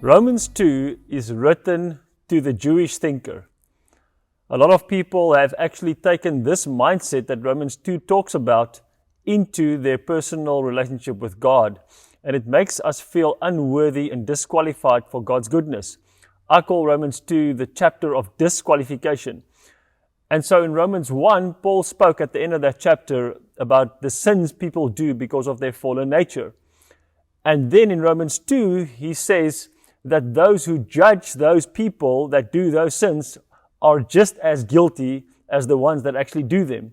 Romans 2 is written to the Jewish thinker. A lot of people have actually taken this mindset that Romans 2 talks about into their personal relationship with God, and it makes us feel unworthy and disqualified for God's goodness. I call Romans 2 the chapter of disqualification. And so in Romans 1, Paul spoke at the end of that chapter about the sins people do because of their fallen nature. And then in Romans 2, he says that those who judge those people that do those sins are just as guilty as the ones that actually do them.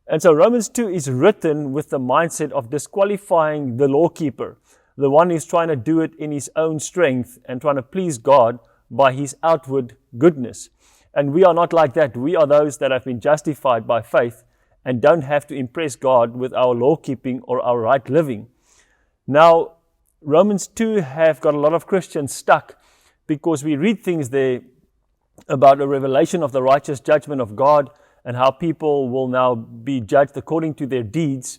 And so Romans 2 is written with the mindset of disqualifying the lawkeeper, the one who's trying to do it in his own strength and trying to please God by his outward goodness. And we are not like that. We are those that have been justified by faith and don't have to impress God with our law keeping or our right living. Now, Romans 2 have got a lot of Christians stuck because we read things there about a revelation of the righteous judgment of God and how people will now be judged according to their deeds.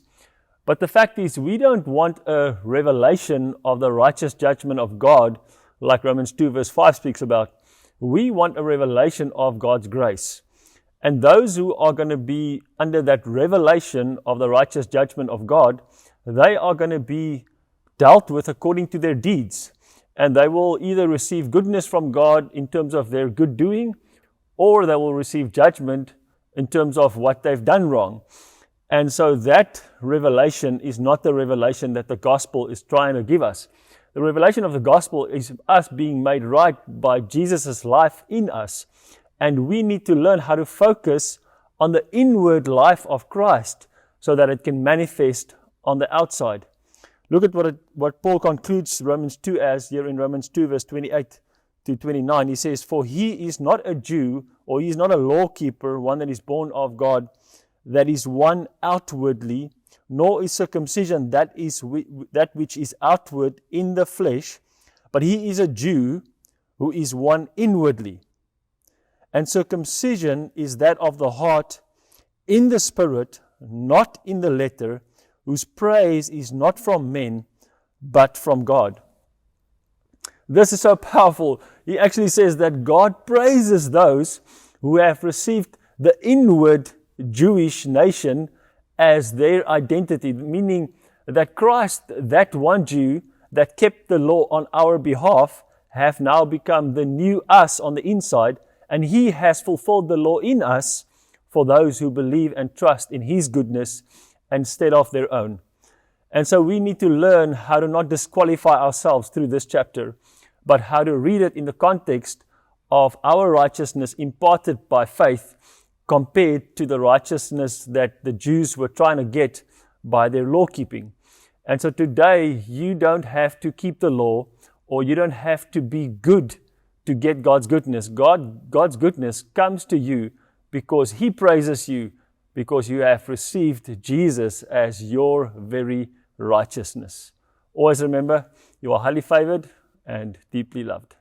But the fact is, we don't want a revelation of the righteous judgment of God like Romans 2 verse 5 speaks about. We want a revelation of God's grace. And those who are going to be under that revelation of the righteous judgment of God, they are going to be dealt with according to their deeds. And they will either receive goodness from God in terms of their good doing, or they will receive judgment in terms of what they've done wrong. And so that revelation is not the revelation that the gospel is trying to give us. The revelation of the gospel is us being made right by Jesus' life in us. And we need to learn how to focus on the inward life of Christ so that it can manifest on the outside. Look at what Paul concludes Romans 2 as here in Romans 2 verse 28 to 29. He says, "For he is not a Jew, or he is not a lawkeeper, one that is born of God, that is one outwardly, nor is circumcision that which is outward in the flesh, but he is a Jew who is one inwardly. And circumcision is that of the heart in the spirit, not in the letter, whose praise is not from men, but from God." This is so powerful. He actually says that God praises those who have received the inward Jewish nation as their identity, meaning that Christ, that one Jew that kept the law on our behalf, have now become the new us on the inside, and he has fulfilled the law in us for those who believe and trust in his goodness instead of their own. And so we need to learn how to not disqualify ourselves through this chapter, but how to read it in the context of our righteousness imparted by faith compared to the righteousness that the Jews were trying to get by their law keeping. And so today, you don't have to keep the law, or you don't have to be good to get God's goodness. God's goodness comes to you because he praises you, because you have received Jesus as your very righteousness. Always remember, you are highly favored and deeply loved.